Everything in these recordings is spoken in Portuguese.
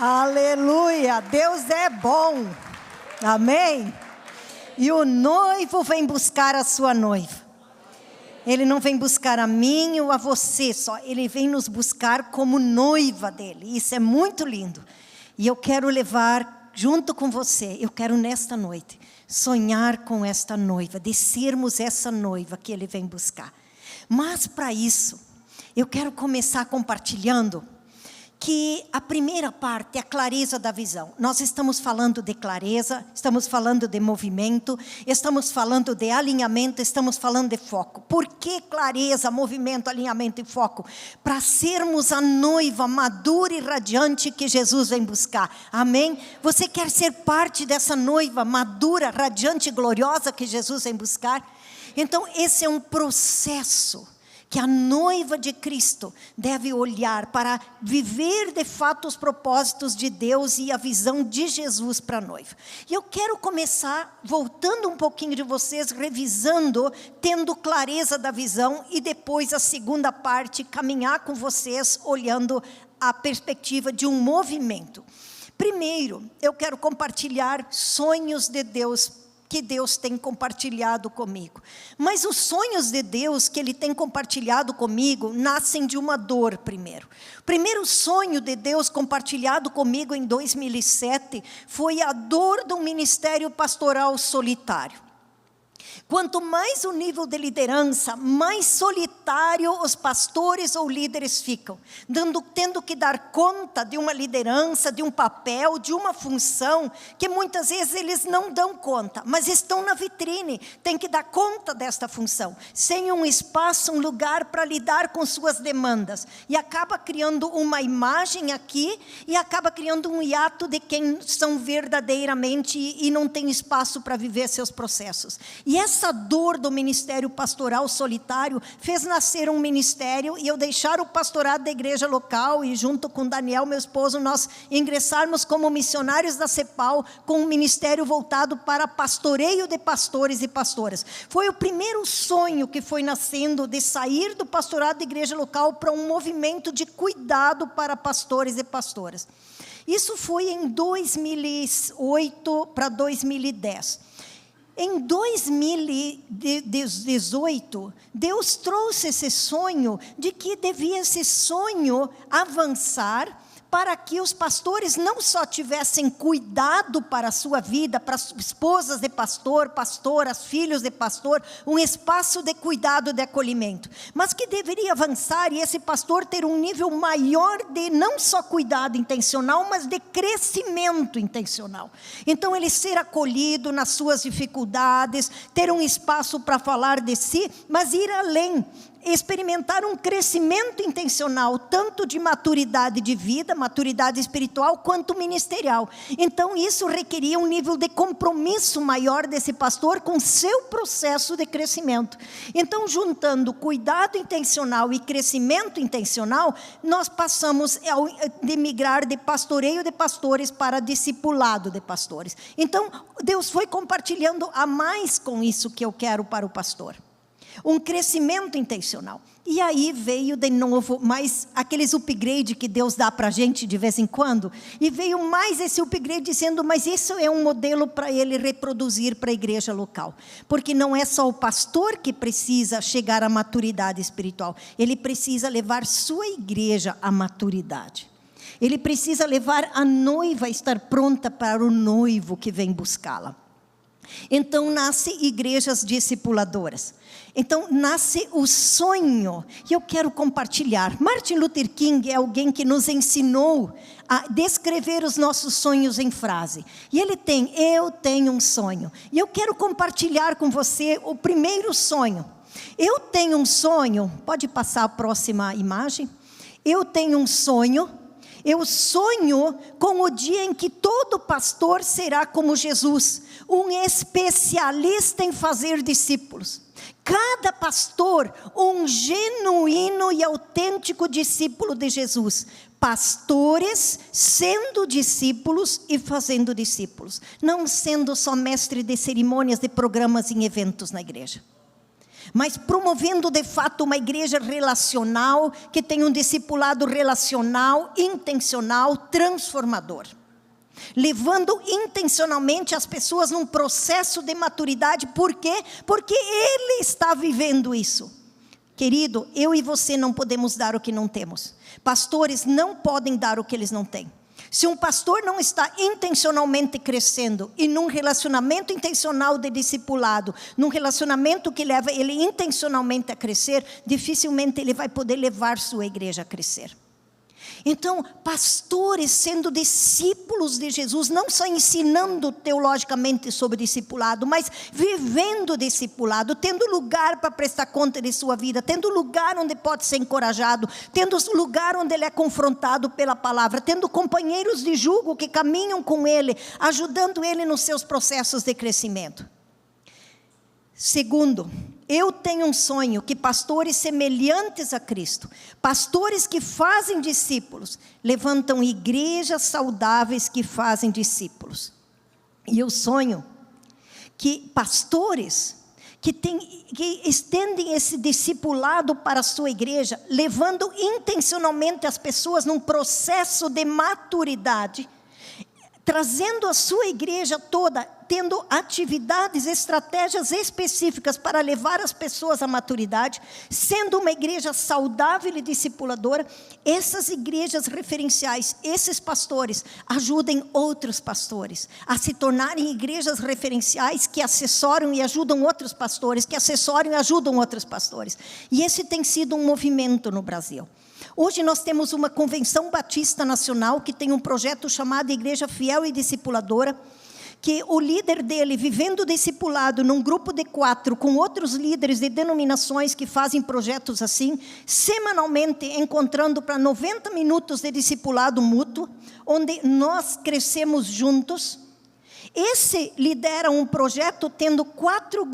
Aleluia, Deus é bom, amém? E o noivo vem buscar a sua noiva. Ele não vem buscar a mim ou a você só, ele vem nos buscar como noiva dele. Isso é muito lindo. E eu quero levar junto com você, eu quero nesta noite sonhar com esta noiva, de sermos essa noiva que ele vem buscar. Mas para isso, eu quero começar compartilhando que a primeira parte é a clareza da visão. Nós estamos falando de clareza, estamos falando de movimento, estamos falando de alinhamento, estamos falando de foco. Por que clareza, movimento, alinhamento e foco? Para sermos a noiva madura e radiante que Jesus vem buscar. Amém? Você quer ser parte dessa noiva madura, radiante e gloriosa que Jesus vem buscar? Então esse é um processo que a noiva de Cristo deve olhar para viver de fato os propósitos de Deus e a visão de Jesus para a noiva. E eu quero começar voltando um pouquinho de vocês, revisando, tendo clareza da visão, e depois a segunda parte, caminhar com vocês, olhando a perspectiva de um movimento. Primeiro, eu quero compartilhar sonhos de Deus, que Deus tem compartilhado comigo. Mas os sonhos de Deus que Ele tem compartilhado comigo nascem de uma dor primeiro. O primeiro sonho de Deus compartilhado comigo em 2007 foi a dor do ministério pastoral solitário. Quanto mais o nível de liderança, mais solitário os pastores ou líderes ficam, tendo que dar conta de uma liderança, de um papel, de uma função, que muitas vezes eles não dão conta, mas estão na vitrine, tem que dar conta desta função, sem um espaço, um lugar para lidar com suas demandas, e acaba criando uma imagem aqui, e acaba criando um hiato de quem são verdadeiramente, e não tem espaço para viver seus processos. E essa dor do ministério pastoral solitário fez nascer um ministério, e eu deixar o pastorado da igreja local, e junto com Daniel, meu esposo, nós ingressarmos como missionários da CEPAL, com um ministério voltado para pastoreio de pastores e pastoras. Foi o primeiro sonho que foi nascendo, de sair do pastorado da igreja local para um movimento de cuidado para pastores e pastoras. Isso foi em 2008 para 2010. Em 2018, Deus trouxe esse sonho de que devia esse sonho avançar para que os pastores não só tivessem cuidado para a sua vida, para as esposas de pastor, pastoras, filhos de pastor, um espaço de cuidado, de acolhimento, mas que deveria avançar e esse pastor ter um nível maior de não só cuidado intencional, mas de crescimento intencional. Então ele ser acolhido nas suas dificuldades, ter um espaço para falar de si, mas ir além, experimentar um crescimento intencional, tanto de maturidade de vida, maturidade espiritual, quanto ministerial. Então isso requeria um nível de compromisso maior desse pastor com seu processo de crescimento. Então, juntando cuidado intencional e crescimento intencional, nós passamos de migrar de pastoreio de pastores para discipulado de pastores. Então Deus foi compartilhando a mais com isso que eu quero para o pastor. Um crescimento intencional. E aí veio de novo mais aqueles upgrade que Deus dá para a gente de vez em quando. E veio mais esse upgrade dizendo, mas isso é um modelo para ele reproduzir para a igreja local. Porque não é só o pastor que precisa chegar à maturidade espiritual. Ele precisa levar sua igreja à maturidade. Ele precisa levar a noiva a estar pronta para o noivo que vem buscá-la. Então nasce igrejas discipuladoras. Então nasce o sonho, e eu quero compartilhar. Martin Luther King é alguém que nos ensinou a descrever os nossos sonhos em frase. E ele tem, eu tenho um sonho. E eu quero compartilhar com você o primeiro sonho. Eu tenho um sonho, pode passar a próxima imagem? Eu tenho um sonho. Eu sonho com o dia em que todo pastor será como Jesus, um especialista em fazer discípulos. Cada pastor, um genuíno e autêntico discípulo de Jesus. Pastores sendo discípulos e fazendo discípulos. Não sendo só mestre de cerimônias, de programas em eventos na igreja. mas promovendo de fato uma igreja relacional, que tem um discipulado relacional, intencional, transformador. Levando intencionalmente as pessoas num processo de maturidade. Por quê? Porque Ele está vivendo isso. Querido, eu e você não podemos dar o que não temos. Pastores não podem dar o que eles não têm. Se um pastor não está intencionalmente crescendo, e num relacionamento intencional de discipulado, num relacionamento que leva ele intencionalmente a crescer, dificilmente ele vai poder levar sua igreja a crescer. Então, pastores sendo discípulos de Jesus, não só ensinando teologicamente sobre discipulado, mas vivendo discipulado, tendo lugar para prestar conta de sua vida, tendo lugar onde pode ser encorajado, tendo lugar onde ele é confrontado pela palavra, tendo companheiros de jugo que caminham com ele, ajudando ele nos seus processos de crescimento. Segundo, eu tenho um sonho que pastores semelhantes a Cristo, pastores que fazem discípulos, levantam igrejas saudáveis que fazem discípulos. E eu sonho que pastores que estendem esse discipulado para a sua igreja, levando intencionalmente as pessoas num processo de maturidade, trazendo a sua igreja toda, tendo atividades, estratégias específicas para levar as pessoas à maturidade, sendo uma igreja saudável e discipuladora. Essas igrejas referenciais, esses pastores, ajudem outros pastores a se tornarem igrejas referenciais que assessoram e ajudam outros pastores, que assessoram e ajudam outros pastores. E esse tem sido um movimento no Brasil. Hoje nós temos uma convenção batista nacional que tem um projeto chamado Igreja Fiel e Discipuladora, que o líder dele, vivendo discipulado num grupo de 4, com outros líderes de denominações que fazem projetos assim, semanalmente encontrando para 90 minutos de discipulado mútuo, onde nós crescemos juntos. Esse lidera um projeto tendo 3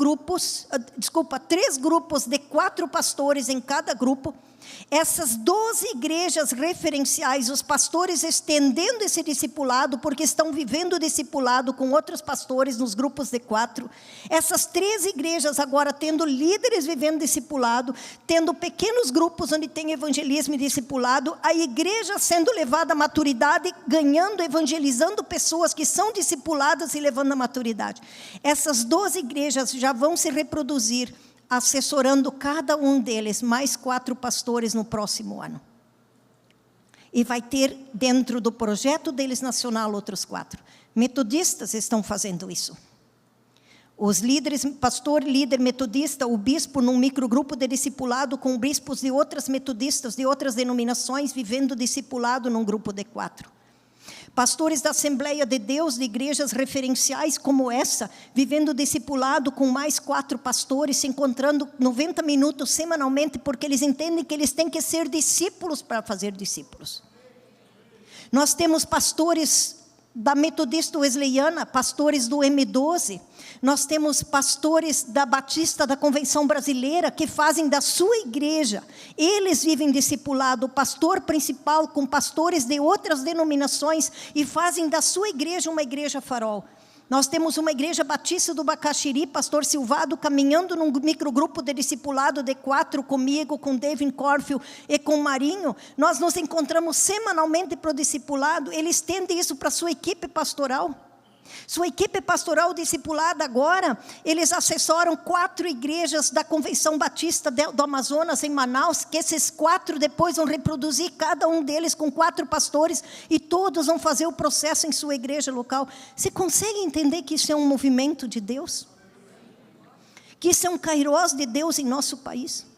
grupos de 4 pastores em cada grupo. Essas 12 igrejas referenciais, os pastores estendendo esse discipulado, porque estão vivendo o discipulado com outros pastores nos grupos de 4. Essas 3 igrejas agora tendo líderes vivendo discipulado, tendo pequenos grupos onde tem evangelismo e discipulado, a igreja sendo levada à maturidade, ganhando, evangelizando pessoas que são discipuladas e levando à maturidade. Essas 12 igrejas já vão se reproduzir, assessorando cada um deles, mais 4 pastores no próximo ano. E vai ter dentro do projeto deles nacional outros 4. Metodistas estão fazendo isso. Os líderes, pastor, líder metodista, o bispo num microgrupo de discipulado com bispos de outras metodistas, de outras denominações, vivendo discipulado num grupo de 4. Pastores da Assembleia de Deus, de igrejas referenciais como essa, vivendo discipulado com mais 4 pastores, se encontrando 90 minutos semanalmente, porque eles entendem que eles têm que ser discípulos para fazer discípulos. Nós temos pastores da Metodista Wesleyana, pastores do M12, nós temos pastores da Batista da Convenção Brasileira, que fazem da sua igreja, eles vivem discipulado, o pastor principal com pastores de outras denominações, e fazem da sua igreja uma igreja farol. Nós temos uma igreja batista do Bacaxiri, pastor Silvado, caminhando num microgrupo de discipulado de 4 comigo, com David Corfield e com Marinho. Nós nos encontramos semanalmente para o discipulado. Ele estende isso para a sua equipe pastoral. Sua equipe pastoral discipulada agora, eles assessoram 4 igrejas da Convenção Batista do Amazonas, em Manaus, que esses 4 depois vão reproduzir, cada um deles com 4 pastores, e todos vão fazer o processo em sua igreja local. Você consegue entender que isso é um movimento de Deus? Que isso é um kairós de Deus em nosso país?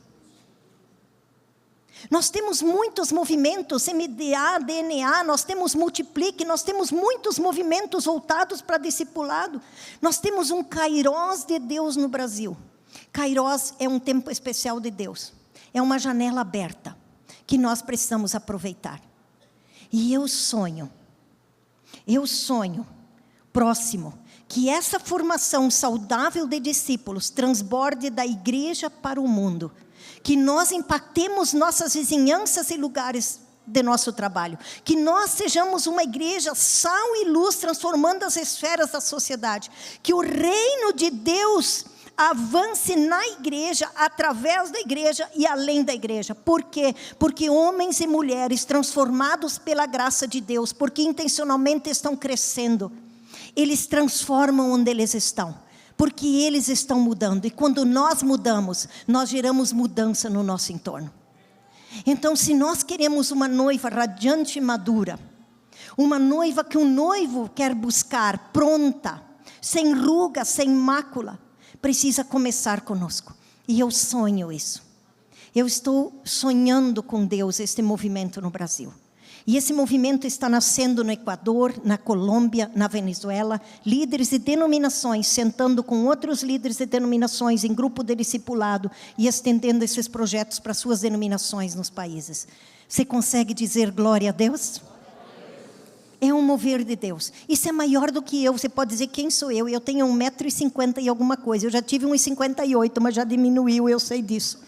Nós temos muitos movimentos, MDA, DNA, nós temos Multiplique, nós temos muitos movimentos voltados para discipulado. Nós temos um kairós de Deus no Brasil. Kairós é um tempo especial de Deus. É uma janela aberta que nós precisamos aproveitar. E eu sonho, próximo, que essa formação saudável de discípulos transborde da igreja para o mundo. Que nós impactemos nossas vizinhanças e lugares de nosso trabalho. Que nós sejamos uma igreja sal e luz, transformando as esferas da sociedade. Que o reino de Deus avance na igreja, através da igreja e além da igreja. Por quê? Porque homens e mulheres transformados pela graça de Deus, porque intencionalmente estão crescendo, eles transformam onde eles estão, porque eles estão mudando. E quando nós mudamos, nós geramos mudança no nosso entorno. Então, se nós queremos uma noiva radiante e madura, uma noiva que o noivo quer buscar, pronta, sem ruga, sem mácula, precisa começar conosco. E eu sonho isso. Eu estou sonhando com Deus este movimento no Brasil. E esse movimento está nascendo no Equador, na Colômbia, na Venezuela. Líderes de denominações sentando com outros líderes de denominações em grupo de discipulado e estendendo esses projetos para suas denominações nos países. Você consegue dizer glória a Deus? É um mover de Deus. Isso é maior do que eu. Você pode dizer, quem sou eu? Eu tenho 1,50 m e alguma coisa. Eu já tive 1,58 m, mas já diminuiu, eu sei disso.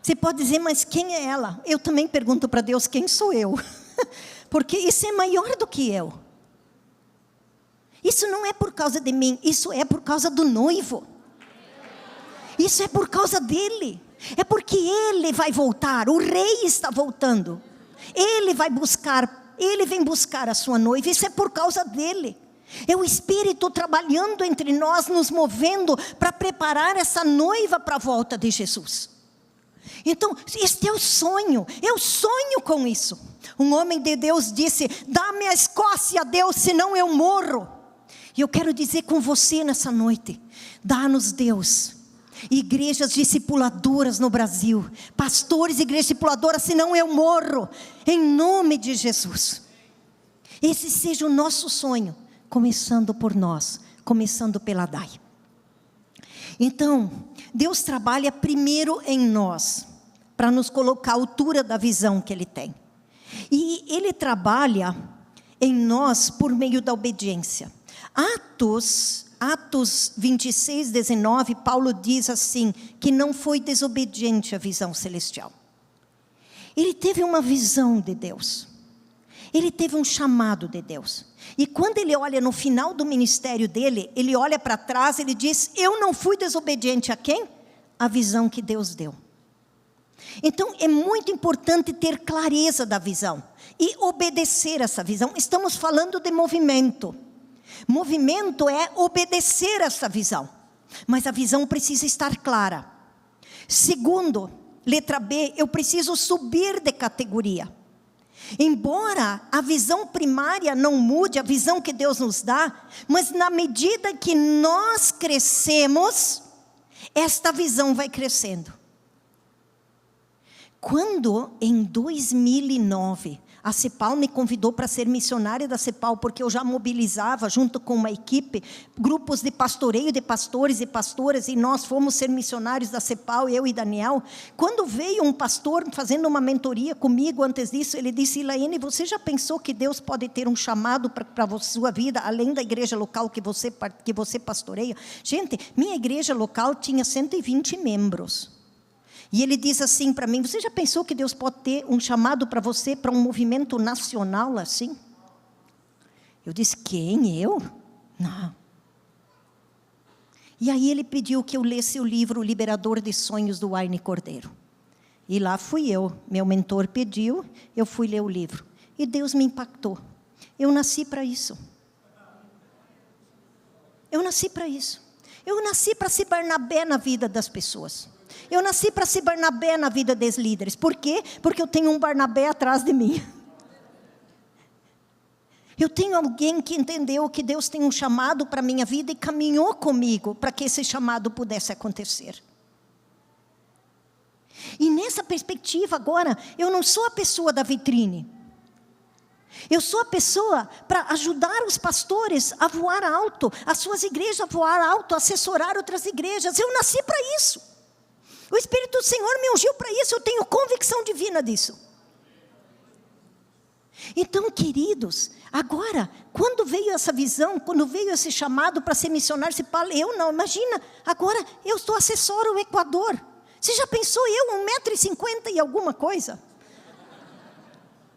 Você pode dizer, mas quem é ela? Eu também pergunto para Deus, quem sou eu? Porque isso é maior do que eu. Isso não é por causa de mim, isso é por causa do noivo. Isso é por causa dele. É porque ele vai voltar, o rei está voltando. Ele vai buscar, ele vem buscar a sua noiva, isso é por causa dele. É o Espírito trabalhando entre nós, nos movendo para preparar essa noiva para a volta de Jesus. Então, este é o sonho, eu sonho com isso. Um homem de Deus disse, dá-me a Escócia, Deus, senão eu morro. E eu quero dizer com você nessa noite, dá-nos Deus, igrejas discipuladoras no Brasil, pastores e igrejas discipuladoras, senão eu morro, em nome de Jesus. Esse seja o nosso sonho, começando por nós, começando pela Dai. Então, Deus trabalha primeiro em nós, para nos colocar à altura da visão que Ele tem. E Ele trabalha em nós por meio da obediência. Atos 26, 19, Paulo diz assim, que não foi desobediente à visão celestial. Ele teve uma visão de Deus. Ele teve um chamado de Deus. E quando ele olha no final do ministério dele, ele olha para trás, ele diz, eu não fui desobediente a quem? A visão que Deus deu. Então, é muito importante ter clareza da visão e obedecer essa visão. Estamos falando de movimento. Movimento é obedecer essa visão. Mas a visão precisa estar clara. Segundo, letra B, eu preciso subir de categoria. Embora a visão primária não mude, a visão que Deus nos dá, mas na medida que nós crescemos, esta visão vai crescendo. Quando em 2009 a CEPAL me convidou para ser missionária da CEPAL, porque eu já mobilizava junto com uma equipe, grupos de pastoreio de pastores e pastoras, e nós fomos ser missionários da CEPAL, eu e Daniel. Quando veio um pastor fazendo uma mentoria comigo antes disso, ele disse, Elaine, você já pensou que Deus pode ter um chamado para a sua vida, além da igreja local que você pastoreia? Gente, minha igreja local tinha 120 membros. E ele diz assim para mim, você já pensou que Deus pode ter um chamado para você, para um movimento nacional assim? Eu disse, quem? Eu? Não. E aí ele pediu que eu lesse o livro O Liberador de Sonhos, do Wayne Cordeiro. E lá fui eu, meu mentor pediu, eu fui ler o livro. E Deus me impactou. Eu nasci para isso. Eu nasci para isso. Eu nasci para ser Barnabé na vida das pessoas. Eu nasci para ser Barnabé na vida dos líderes. Por quê? Porque eu tenho um Barnabé atrás de mim. Eu tenho alguém que entendeu que Deus tem um chamado para a minha vida e caminhou comigo para que esse chamado pudesse acontecer. E nessa perspectiva agora, eu não sou a pessoa da vitrine. Eu sou a pessoa para ajudar os pastores a voar alto, as suas igrejas a voar alto, assessorar outras igrejas. Eu nasci para isso. O Espírito do Senhor me ungiu para isso, eu tenho convicção divina disso. Então, queridos, agora, quando veio essa visão, quando veio esse chamado para ser missionário, se fala, eu não, imagina, agora eu sou assessora ao Equador. Você já pensou eu, 1,50 m e alguma coisa?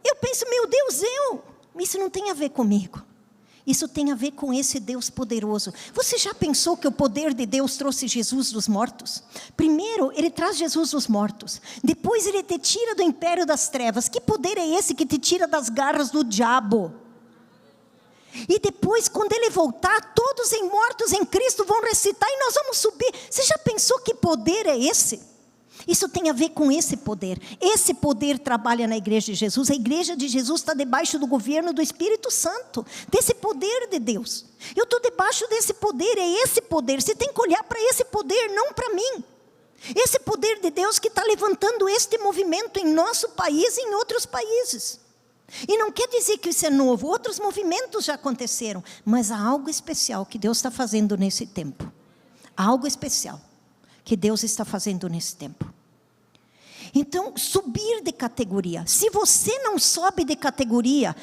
Eu penso, meu Deus, isso não tem a ver comigo. Isso tem a ver com esse Deus poderoso. Você já pensou que o poder de Deus trouxe Jesus dos mortos? Primeiro, Ele traz Jesus dos mortos. Depois, Ele te tira do império das trevas. Que poder é esse que te tira das garras do diabo? E depois, quando Ele voltar, todos mortos em Cristo vão ressuscitar e nós vamos subir. Você já pensou que poder é esse? Isso tem a ver com esse poder. Esse poder trabalha na igreja de Jesus. A igreja de Jesus está debaixo do governo do Espírito Santo, desse poder de Deus. Eu estou debaixo desse poder, é esse poder. Você tem que olhar para esse poder, não para mim. Esse poder de Deus que está levantando este movimento em nosso país e em outros países. E não quer dizer que isso é novo, outros movimentos já aconteceram, mas há algo especial que Deus está fazendo nesse tempo. Há algo especial que Deus está fazendo nesse tempo. Então, subir de categoria. Se você não sobe de categoria,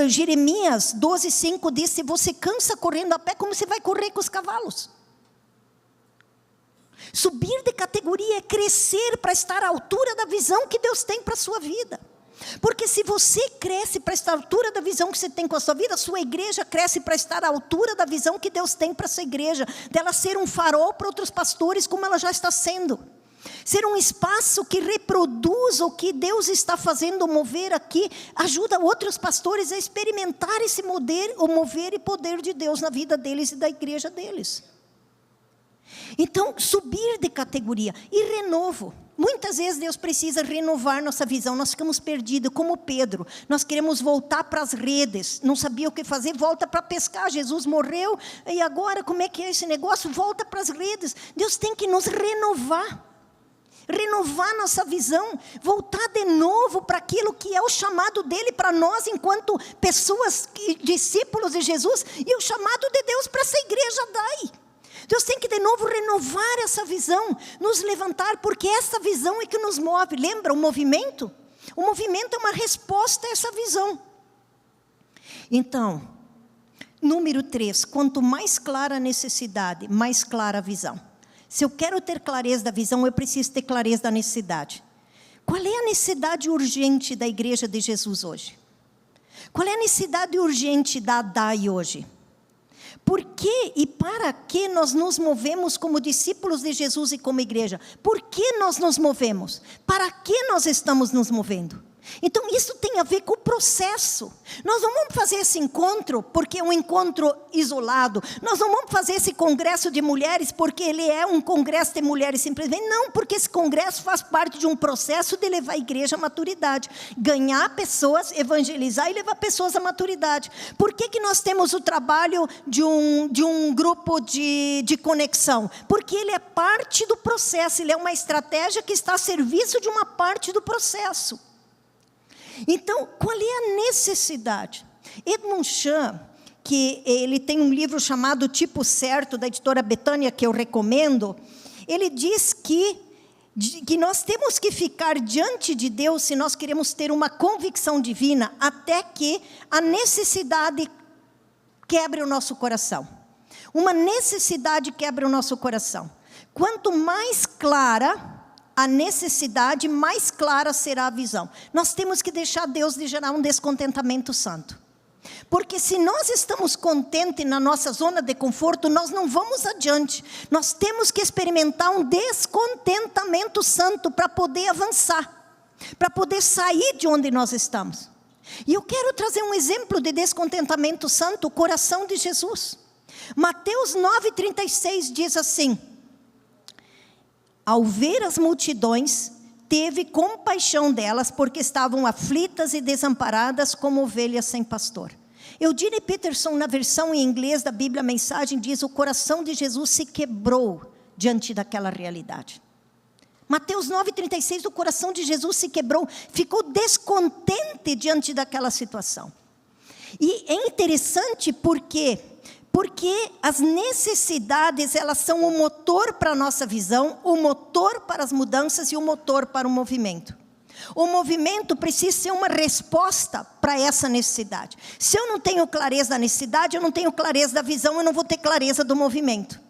Jeremias 12:5 diz: se você cansa correndo a pé, como você vai correr com os cavalos? Subir de categoria é crescer para estar à altura da visão que Deus tem para a sua vida. Porque se você cresce para estar à altura da visão que você tem com a sua vida, a sua igreja cresce para estar à altura da visão que Deus tem para essa igreja, dela ser um farol para outros pastores, como ela já está sendo. Ser um espaço que reproduz o que Deus está fazendo mover aqui, ajuda outros pastores a experimentar esse o mover e poder de Deus na vida deles e da igreja deles. Então, subir de categoria e renovo. Muitas vezes Deus precisa renovar nossa visão, nós ficamos perdidos, como Pedro. Nós queremos voltar para as redes, não sabia o que fazer, volta para pescar. Jesus morreu, e agora como é que é esse negócio? Volta para as redes. Deus tem que nos renovar nossa visão, voltar de novo para aquilo que é o chamado dele para nós, enquanto pessoas, discípulos de Jesus, e o chamado de Deus para essa igreja daí. Deus tem que de novo renovar essa visão, nos levantar, porque essa visão é que nos move. Lembra o movimento? O movimento é uma resposta a essa visão. Então, número 3, quanto mais clara a necessidade, mais clara a visão. Se eu quero ter clareza da visão, eu preciso ter clareza da necessidade. Qual é a necessidade urgente da igreja de Jesus hoje? Qual é a necessidade urgente da ADAI hoje? Por que e para que nós nos movemos como discípulos de Jesus e como igreja? Por que nós nos movemos? Para que nós estamos nos movendo? Então isso tem a ver com o processo. Nós não vamos fazer esse encontro porque é um encontro isolado. Nós não vamos fazer esse congresso de mulheres porque ele é um congresso de mulheres simplesmente. Não, porque esse congresso faz parte de um processo de levar a igreja à maturidade. Ganhar pessoas, evangelizar e levar pessoas à maturidade. Por que nós temos o trabalho de um grupo de conexão? Porque ele é parte do processo, ele é uma estratégia que está a serviço de uma parte do processo. Então, qual é a necessidade? Edmund Chan, que ele tem um livro chamado Tipo Certo, da editora Betânia, que eu recomendo, ele diz que nós temos que ficar diante de Deus se nós queremos ter uma convicção divina, até que a necessidade quebre o nosso coração. Uma necessidade quebra o nosso coração. Quanto mais clara a necessidade, mais clara será a visão. Nós temos que deixar Deus de gerar um descontentamento santo. Porque se nós estamos contentes na nossa zona de conforto, nós não vamos adiante. Nós temos que experimentar um descontentamento santo para poder avançar, para poder sair de onde nós estamos. E eu quero trazer um exemplo de descontentamento santo, o coração de Jesus. Mateus 9,36 diz assim: ao ver as multidões, teve compaixão delas, porque estavam aflitas e desamparadas como ovelhas sem pastor. Eugene Peterson, na versão em inglês da Bíblia Mensagem, diz: o coração de Jesus se quebrou diante daquela realidade. Mateus 9,36, o coração de Jesus se quebrou, ficou descontente diante daquela situação. E é interessante porque as necessidades, elas são o motor para a nossa visão, o motor para as mudanças e o motor para o movimento. O movimento precisa ser uma resposta para essa necessidade. Se eu não tenho clareza da necessidade, eu não tenho clareza da visão, eu não vou ter clareza do movimento.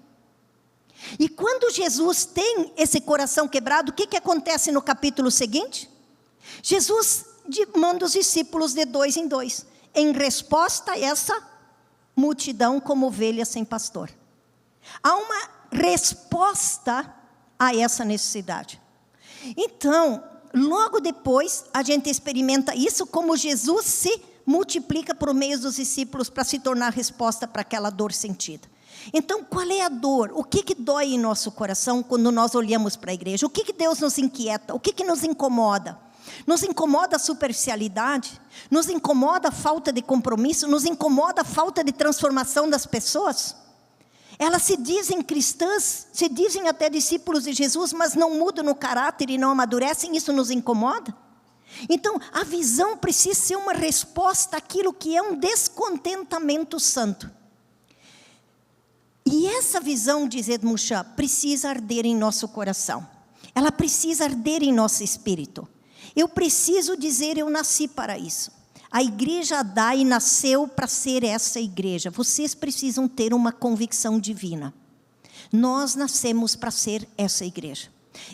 E quando Jesus tem esse coração quebrado, o que acontece no capítulo seguinte? Jesus manda os discípulos de 2 em 2, em resposta a essa multidão como ovelha sem pastor. Há uma resposta a essa necessidade. Então, logo depois, a gente experimenta isso, como Jesus se multiplica por meio dos discípulos para se tornar resposta para aquela dor sentida. Então, qual é a dor? O que dói em nosso coração quando nós olhamos para a igreja? O que Deus nos inquieta? O que nos incomoda? Nos incomoda a superficialidade? Nos incomoda a falta de compromisso? Nos incomoda a falta de transformação das pessoas? Elas se dizem cristãs, se dizem até discípulos de Jesus, mas não mudam no caráter e não amadurecem, isso nos incomoda? Então, a visão precisa ser uma resposta àquilo que é um descontentamento santo. E essa visão, diz Edmund Chan, precisa arder em nosso coração. Ela precisa arder em nosso espírito. Eu preciso dizer, eu nasci para isso. A igreja Adai nasceu para ser essa igreja. Vocês precisam ter uma convicção divina. Nós nascemos para ser essa igreja.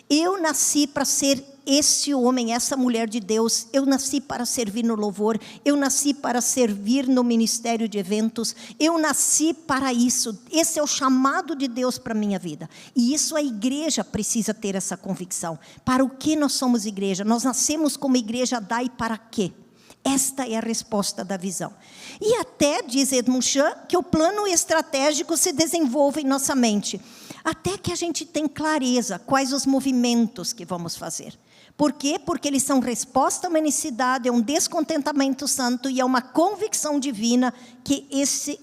Eu nasci para ser esse homem, essa mulher de Deus. Eu nasci para servir no louvor. Eu nasci para servir no ministério de eventos. Eu nasci para isso. Esse é o chamado de Deus para a minha vida. E isso a igreja precisa ter essa convicção. Para o que nós somos igreja? Nós nascemos como igreja Adai para quê? Esta é a resposta da visão. E até, diz Edmund Chan, que o plano estratégico se desenvolve em nossa mente. Até que a gente tem clareza quais os movimentos que vamos fazer. Por quê? Porque eles são resposta a uma necessidade, a um descontentamento santo e a uma convicção divina que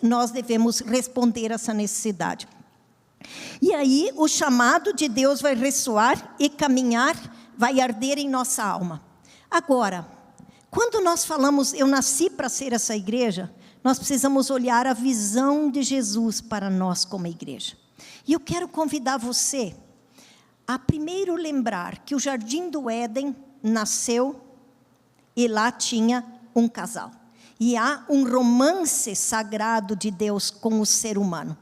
nós devemos responder a essa necessidade. E aí o chamado de Deus vai ressoar e caminhar, vai arder em nossa alma. Agora, quando nós falamos, eu nasci para ser essa igreja, nós precisamos olhar a visão de Jesus para nós como igreja. E eu quero convidar você a primeiro lembrar que o Jardim do Éden nasceu e lá tinha um casal. E há um romance sagrado de Deus com o ser humano.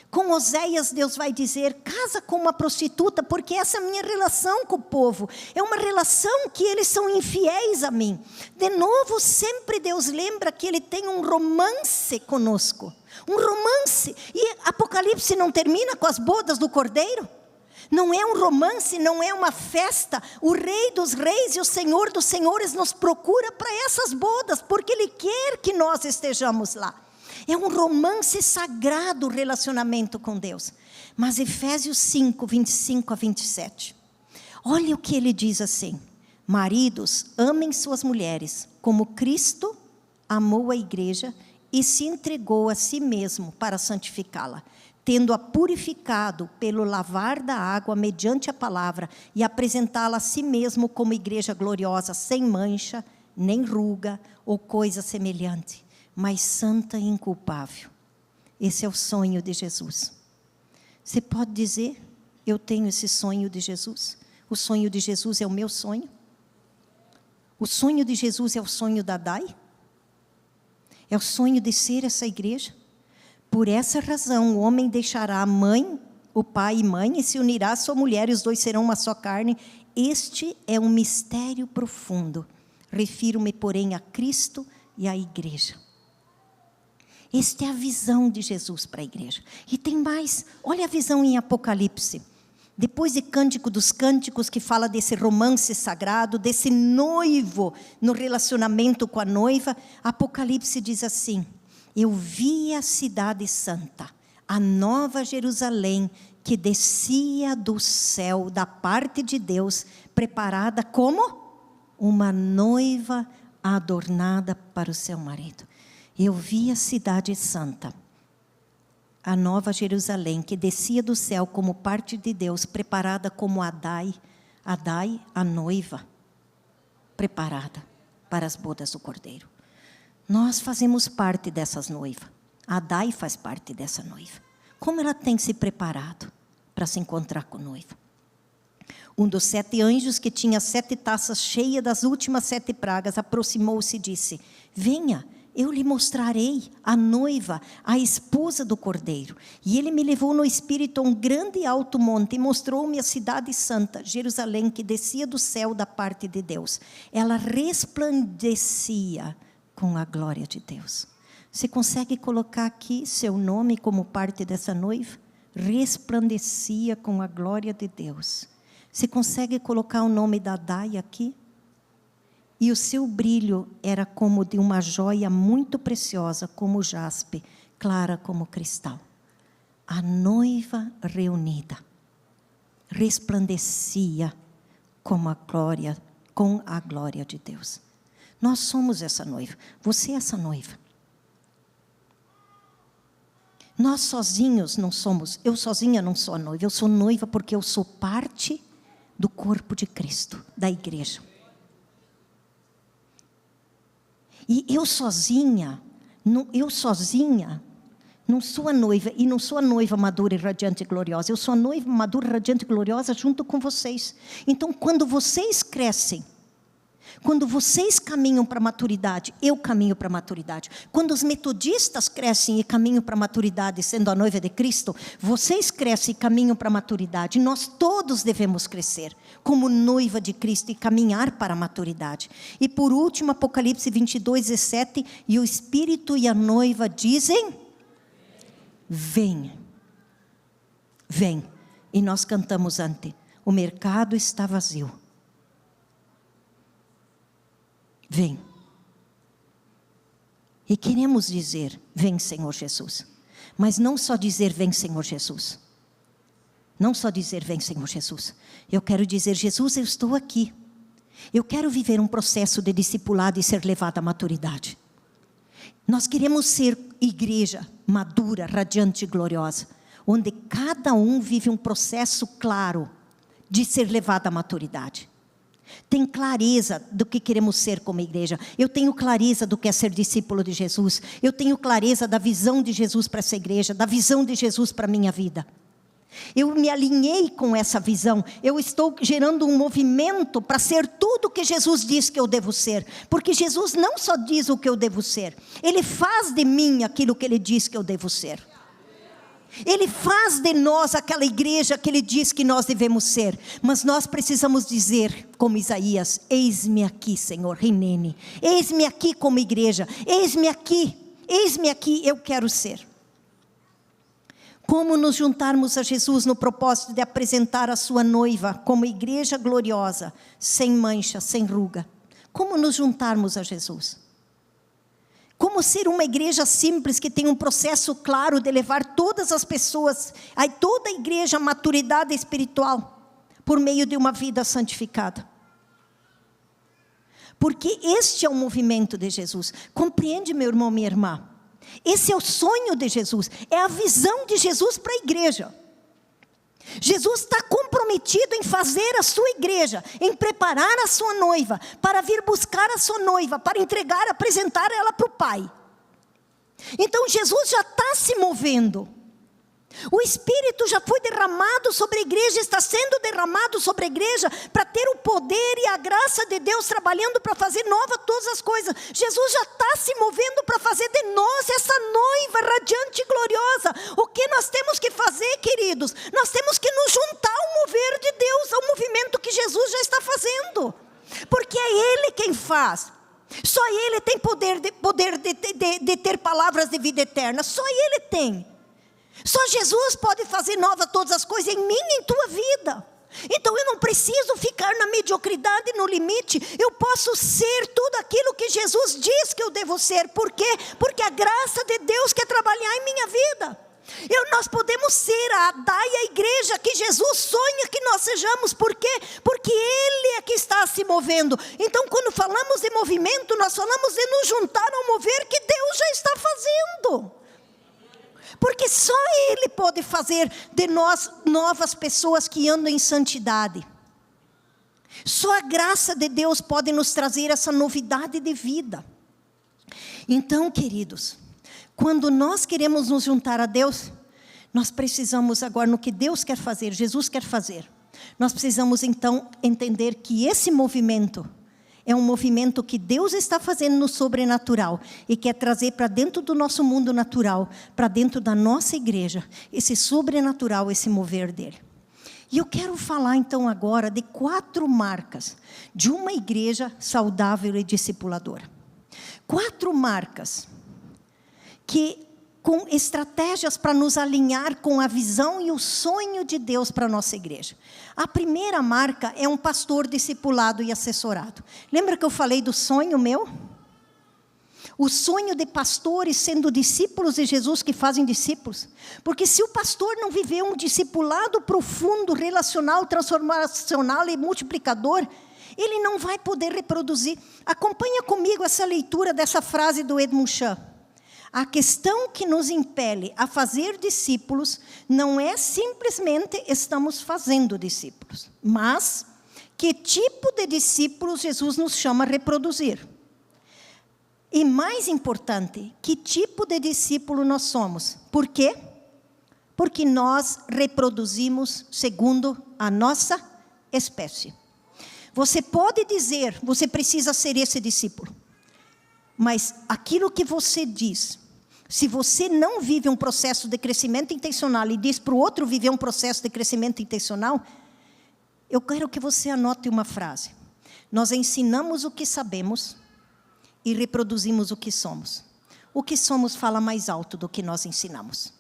Com Oséias, Deus vai dizer, casa com uma prostituta, porque essa é a minha relação com o povo. É uma relação que eles são infiéis a mim. De novo, sempre Deus lembra que Ele tem um romance conosco. Um romance. E Apocalipse não termina com as bodas do Cordeiro? Não é um romance, não é uma festa. O Rei dos Reis e o Senhor dos Senhores nos procura para essas bodas, porque Ele quer que nós estejamos lá. É um romance sagrado o relacionamento com Deus. Mas Efésios 5, 25 a 27. Olha o que ele diz assim. Maridos, amem suas mulheres, como Cristo amou a igreja e se entregou a si mesmo para santificá-la, tendo-a purificado pelo lavar da água mediante a palavra e apresentá-la a si mesmo como igreja gloriosa, sem mancha, nem ruga ou coisa semelhante, mas santa e inculpável. Esse é o sonho de Jesus. Você pode dizer, eu tenho esse sonho de Jesus? O sonho de Jesus é o meu sonho? O sonho de Jesus é o sonho da Adai? É o sonho de ser essa igreja? Por essa razão, o homem deixará a mãe, o pai e mãe, e se unirá à sua mulher, e os dois serão uma só carne. Este é um mistério profundo. Refiro-me, porém, a Cristo e à igreja. Esta é a visão de Jesus para a igreja. E tem mais, olha a visão em Apocalipse. Depois de Cântico dos Cânticos, que fala desse romance sagrado, desse noivo no relacionamento com a noiva, Apocalipse diz assim, eu vi a cidade santa, a nova Jerusalém, que descia do céu, da parte de Deus, preparada como uma noiva adornada para o seu marido. Eu vi a cidade santa, a nova Jerusalém, que descia do céu como parte de Deus, preparada como Adai, a noiva, preparada para as bodas do Cordeiro. Nós fazemos parte dessas noivas. Adai faz parte dessa noiva. Como ela tem se preparado para se encontrar com o noivo? Um dos 7 anjos, que tinha 7 taças cheias das últimas 7 pragas, aproximou-se e disse, venha, eu lhe mostrarei a noiva, a esposa do Cordeiro. E ele me levou no espírito a um grande e alto monte e mostrou-me a cidade santa, Jerusalém, que descia do céu da parte de Deus. Ela resplandecia com a glória de Deus. Você consegue colocar aqui seu nome como parte dessa noiva? Resplandecia com a glória de Deus. Você consegue colocar o nome da Dai aqui? E o seu brilho era como de uma joia muito preciosa, como jaspe, clara como cristal. A noiva reunida resplandecia com a glória de Deus. Nós somos essa noiva. Você é essa noiva. Nós sozinhos não somos. Eu sozinha não sou a noiva. Eu sou noiva porque eu sou parte do corpo de Cristo, da igreja. E eu sozinha não sou a noiva, e não sou a noiva madura, radiante e gloriosa. Eu sou a noiva madura, radiante e gloriosa junto com vocês. Então, quando vocês crescem, quando vocês caminham para a maturidade, eu caminho para a maturidade. Quando os metodistas crescem e caminham para a maturidade, sendo a noiva de Cristo, vocês crescem e caminham para a maturidade. Nós todos devemos crescer como noiva de Cristo e caminhar para a maturidade. E por último, Apocalipse 22:17, e o Espírito e a noiva dizem: vem, vem. E nós cantamos antes: o mercado está vazio. Vem. E queremos dizer: vem, Senhor Jesus. Mas não só dizer: vem, Senhor Jesus. Não só dizer: vem, Senhor Jesus. Eu quero dizer: Jesus, eu estou aqui. Eu quero viver um processo de discipulado e ser levado à maturidade. Nós queremos ser igreja madura, radiante e gloriosa, onde cada um vive um processo claro de ser levado à maturidade. Tem clareza do que queremos ser como igreja. Eu tenho clareza do que é ser discípulo de Jesus. Eu tenho clareza da visão de Jesus para essa igreja, da visão de Jesus para a minha vida. Eu me alinhei com essa visão. Eu estou gerando um movimento para ser tudo o que Jesus diz que eu devo ser. Porque Jesus não só diz o que eu devo ser, Ele faz de mim aquilo que Ele diz que eu devo ser. Ele faz de nós aquela igreja que Ele diz que nós devemos ser. Mas nós precisamos dizer, como Isaías: eis-me aqui, Senhor, Rinene. Eis-me aqui como igreja. Eis-me aqui, eu quero ser. Como nos juntarmos a Jesus no propósito de apresentar a sua noiva como igreja gloriosa, sem mancha, sem ruga? Como nos juntarmos a Jesus? Como ser uma igreja simples que tem um processo claro de levar todas as pessoas, toda a igreja à maturidade espiritual, por meio de uma vida santificada? Porque este é o movimento de Jesus. Compreende, meu irmão, minha irmã? Esse é o sonho de Jesus, é a visão de Jesus para a igreja. Jesus está comprometido em fazer a sua igreja, em preparar a sua noiva, para vir buscar a sua noiva, para entregar, apresentar ela para o Pai. Então Jesus já está se movendo. O Espírito já foi derramado sobre a igreja, está sendo derramado sobre a igreja, para ter o poder e a graça de Deus trabalhando para fazer nova todas as coisas. Jesus já está se movendo para fazer de nós essa noiva radiante e gloriosa. O que nós temos que fazer, queridos? Nós temos que nos juntar ao mover de Deus, ao movimento que Jesus já está fazendo. Porque é Ele quem faz. Só Ele tem poder de ter palavras de vida eterna. Só Ele tem. Só Jesus pode fazer nova todas as coisas em mim e em tua vida. Então eu não preciso ficar na mediocridade, no limite. Eu posso ser tudo aquilo que Jesus diz que eu devo ser. Por quê? Porque a graça de Deus quer trabalhar em minha vida. Nós podemos ser a igreja que Jesus sonha que nós sejamos. Por quê? Porque Ele é que está se movendo. Então quando falamos de movimento, nós falamos de nos juntar ao mover que Deus já está fazendo. Porque só Ele pode fazer de nós novas pessoas que andam em santidade. Só a graça de Deus pode nos trazer essa novidade de vida. Então, queridos, quando nós queremos nos juntar a Deus, nós precisamos agora, no que Deus quer fazer, Jesus quer fazer, nós precisamos então entender que esse movimento é um movimento que Deus está fazendo no sobrenatural e quer trazer para dentro do nosso mundo natural, para dentro da nossa igreja, esse sobrenatural, esse mover dele. E eu quero falar então agora de 4 marcas de uma igreja saudável e discipuladora. 4 marcas com estratégias para nos alinhar com a visão e o sonho de Deus para a nossa igreja. A primeira marca é um pastor discipulado e assessorado. Lembra que eu falei do sonho meu? O sonho de pastores sendo discípulos de Jesus que fazem discípulos. Porque se o pastor não viver um discipulado profundo, relacional, transformacional e multiplicador, ele não vai poder reproduzir. Acompanha comigo essa leitura dessa frase do Edmund Chan. A questão que nos impele a fazer discípulos não é simplesmente estamos fazendo discípulos, mas que tipo de discípulos Jesus nos chama a reproduzir. E mais importante, que tipo de discípulo nós somos. Por quê? Porque nós reproduzimos segundo a nossa espécie. Você pode dizer, você precisa ser esse discípulo, mas aquilo que você diz, se você não vive um processo de crescimento intencional e diz para o outro viver um processo de crescimento intencional, eu quero que você anote uma frase. Nós ensinamos o que sabemos e reproduzimos o que somos. O que somos fala mais alto do que nós ensinamos.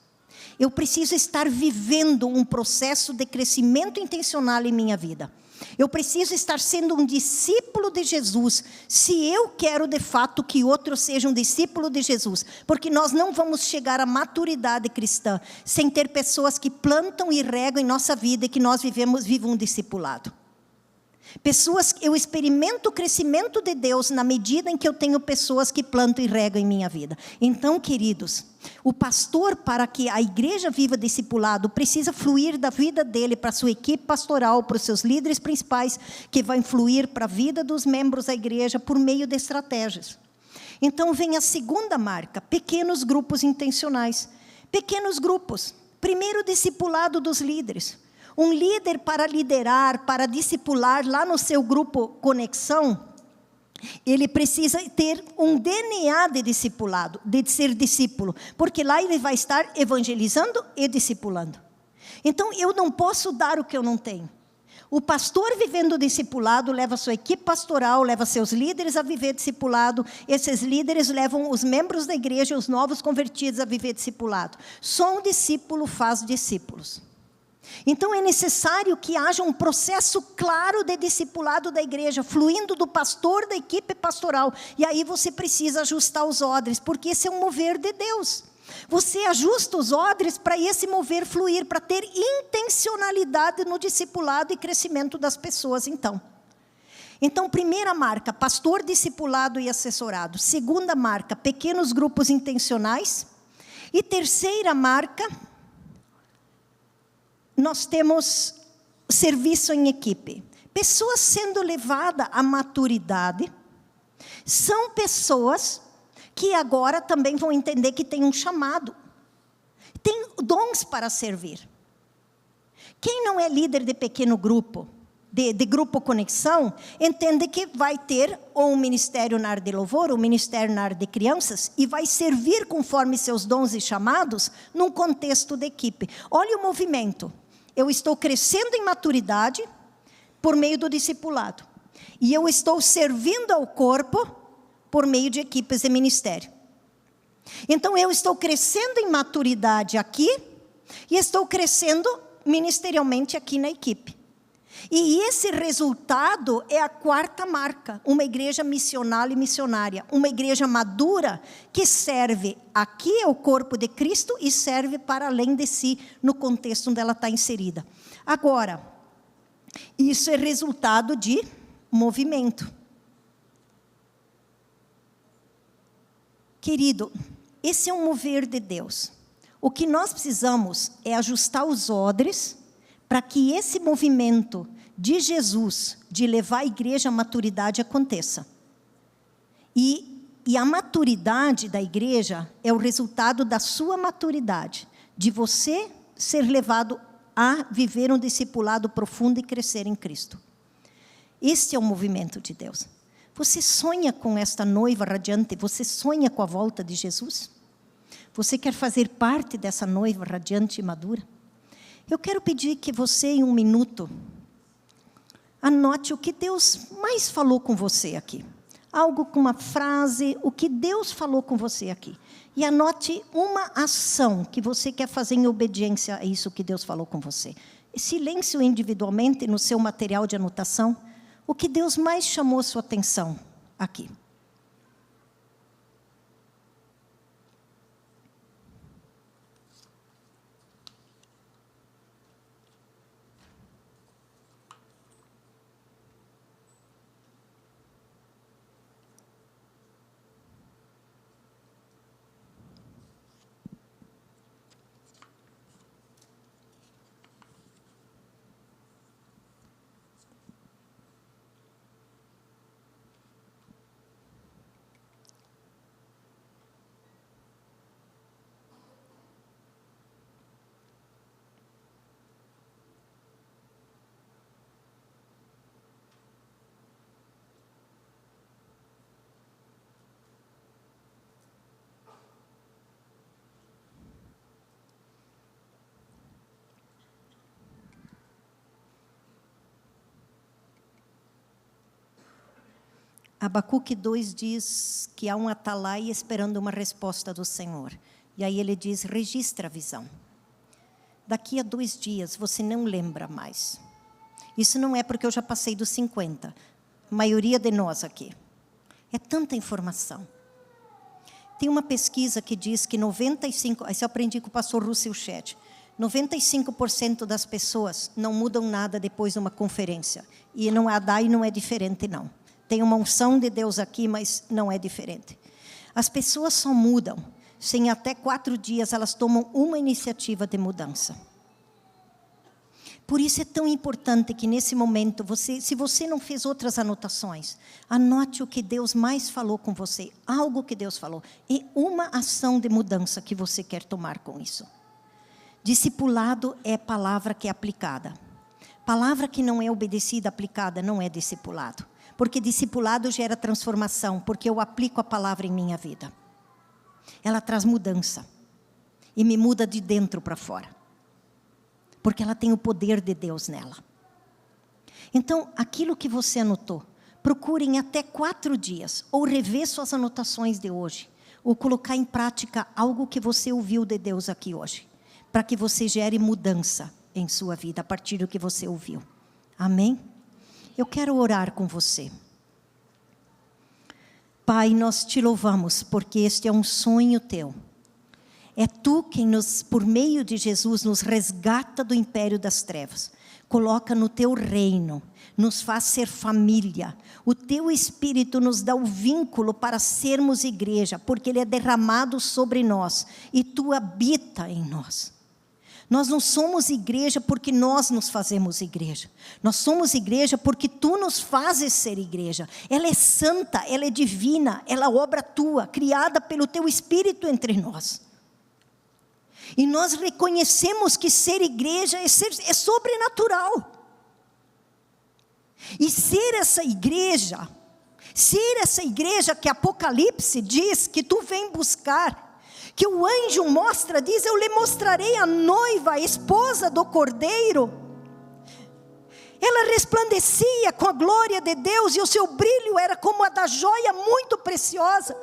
Eu preciso estar vivendo um processo de crescimento intencional em minha vida. Eu preciso estar sendo um discípulo de Jesus, se eu quero de fato que outros sejam um discípulo de Jesus. Porque nós não vamos chegar à maturidade cristã sem ter pessoas que plantam e regam em nossa vida e que nós vivamos um discipulado. Pessoas, eu experimento o crescimento de Deus na medida em que eu tenho pessoas que plantam e regam em minha vida. Então, queridos, o pastor, para que a igreja viva discipulado, precisa fluir da vida dele para a sua equipe pastoral, para os seus líderes principais, que vai fluir para a vida dos membros da igreja por meio de estratégias. Então, vem a segunda marca, pequenos grupos intencionais. Pequenos grupos. Primeiro, discipulado dos líderes. Um líder para liderar, para discipular lá no seu grupo Conexão, ele precisa ter um DNA de discipulado, de ser discípulo, porque lá ele vai estar evangelizando e discipulando. Então, eu não posso dar o que eu não tenho. O pastor vivendo discipulado leva a sua equipe pastoral, leva seus líderes a viver discipulado. Esses líderes levam os membros da igreja, os novos convertidos a viver discipulado. Só um discípulo faz discípulos. Então, é necessário que haja um processo claro de discipulado da igreja, fluindo do pastor, da equipe pastoral. E aí você precisa ajustar os odres, porque esse é um mover de Deus. Você ajusta os odres para esse mover fluir, para ter intencionalidade no discipulado e crescimento das pessoas, então. Então, primeira marca, pastor discipulado e assessorado. Segunda marca, pequenos grupos intencionais. E terceira marca, nós temos serviço em equipe. Pessoas sendo levadas à maturidade são pessoas que agora também vão entender que tem um chamado. Tem dons para servir. Quem não é líder de pequeno grupo, de grupo Conexão, entende que vai ter ou um ministério na área de louvor, ou um ministério na área de crianças, e vai servir conforme seus dons e chamados, num contexto de equipe. Olha o movimento. Eu estou crescendo em maturidade por meio do discipulado. E eu estou servindo ao corpo por meio de equipes de ministério. Então, eu estou crescendo em maturidade aqui e estou crescendo ministerialmente aqui na equipe. E esse resultado é a quarta marca, uma igreja missional e missionária. Uma igreja madura que serve aqui ao corpo de Cristo e serve para além de si, no contexto onde ela está inserida. Agora, isso é resultado de movimento. Querido, esse é um mover de Deus. O que nós precisamos é ajustar os odres para que esse movimento de Jesus, de levar a igreja à maturidade, aconteça. E a maturidade da igreja é o resultado da sua maturidade, de você ser levado a viver um discipulado profundo e crescer em Cristo. Este é o movimento de Deus. Você sonha com esta noiva radiante? Você sonha com a volta de Jesus? Você quer fazer parte dessa noiva radiante e madura? Eu quero pedir que você, em um minuto, anote o que Deus mais falou com você aqui. Algo com uma frase, o que Deus falou com você aqui. E anote uma ação que você quer fazer em obediência a isso que Deus falou com você. Silêncio individualmente no seu material de anotação. O que Deus mais chamou sua atenção aqui. Abacuque 2 diz que há um atalaia esperando uma resposta do Senhor. E aí ele diz, registra a visão. Daqui a 2 dias você não lembra mais. Isso não é porque eu já passei dos 50. A maioria de nós aqui. É tanta informação. Tem uma pesquisa que diz que 95%, isso eu aprendi com o pastor Russell Shedd, 95% das pessoas não mudam nada depois de uma conferência. E não, a DAI não é diferente não. Tem uma unção de Deus aqui, mas não é diferente. As pessoas só mudam se em até 4 dias elas tomam uma iniciativa de mudança. Por isso é tão importante que nesse momento, se você não fez outras anotações, anote o que Deus mais falou com você, algo que Deus falou, e uma ação de mudança que você quer tomar com isso. Discipulado é palavra que é aplicada. Palavra que não é obedecida, aplicada, não é discipulado. Porque discipulado gera transformação, porque eu aplico a palavra em minha vida. Ela traz mudança. E me muda de dentro para fora. Porque ela tem o poder de Deus nela. Então, aquilo que você anotou, procure em até 4 dias, ou rever suas anotações de hoje, ou colocar em prática algo que você ouviu de Deus aqui hoje, para que você gere mudança em sua vida, a partir do que você ouviu. Amém? Eu quero orar com você. Pai, nós te louvamos, porque este é um sonho teu. É tu quem por meio de Jesus, nos resgata do império das trevas. Coloca no teu reino, nos faz ser família. O teu Espírito nos dá o vínculo para sermos igreja, porque ele é derramado sobre nós, e tu habita em nós. Nós não somos igreja porque nós nos fazemos igreja. Nós somos igreja porque tu nos fazes ser igreja. Ela é santa, ela é divina, ela é obra tua, criada pelo teu Espírito entre nós. E nós reconhecemos que ser igreja é sobrenatural. E ser essa igreja que Apocalipse diz que tu vem buscar, que o anjo mostra, diz, eu lhe mostrarei a noiva, a esposa do Cordeiro. Ela resplandecia com a glória de Deus, e o seu brilho era como a da joia muito preciosa.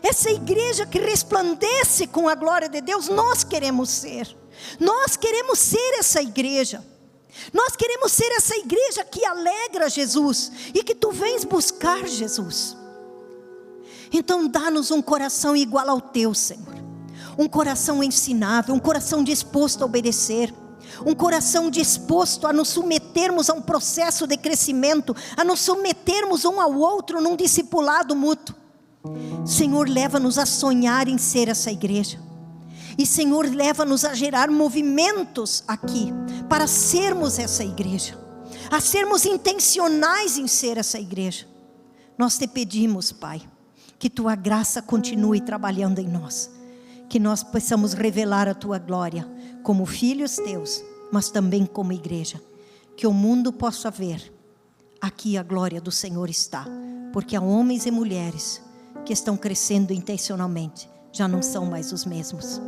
Essa igreja que resplandece com a glória de Deus, nós queremos ser. Nós queremos ser essa igreja. Nós queremos ser essa igreja que alegra Jesus, e que tu vens buscar Jesus. Então dá-nos um coração igual ao teu, Senhor. Um coração ensinável, um coração disposto a obedecer. Um coração disposto a nos submetermos a um processo de crescimento, a nos submetermos um ao outro num discipulado mútuo. Senhor, leva-nos a sonhar em ser essa igreja. E Senhor, leva-nos a gerar movimentos aqui, para sermos essa igreja. A sermos intencionais em ser essa igreja. Nós te pedimos, Pai, que tua graça continue trabalhando em nós. Que nós possamos revelar a tua glória, como filhos teus, mas também como igreja. Que o mundo possa ver, aqui a glória do Senhor está. Porque há homens e mulheres que estão crescendo intencionalmente, já não são mais os mesmos.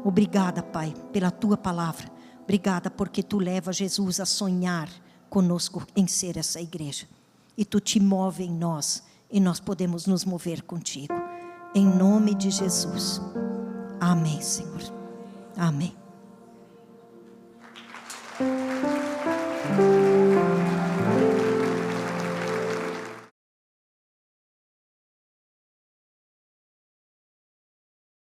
Obrigada, Pai, pela tua palavra. Obrigada porque tu leva Jesus a sonhar conosco em ser essa igreja. E tu te move em nós, e nós podemos nos mover contigo. Em nome de Jesus. Amém, Senhor. Amém.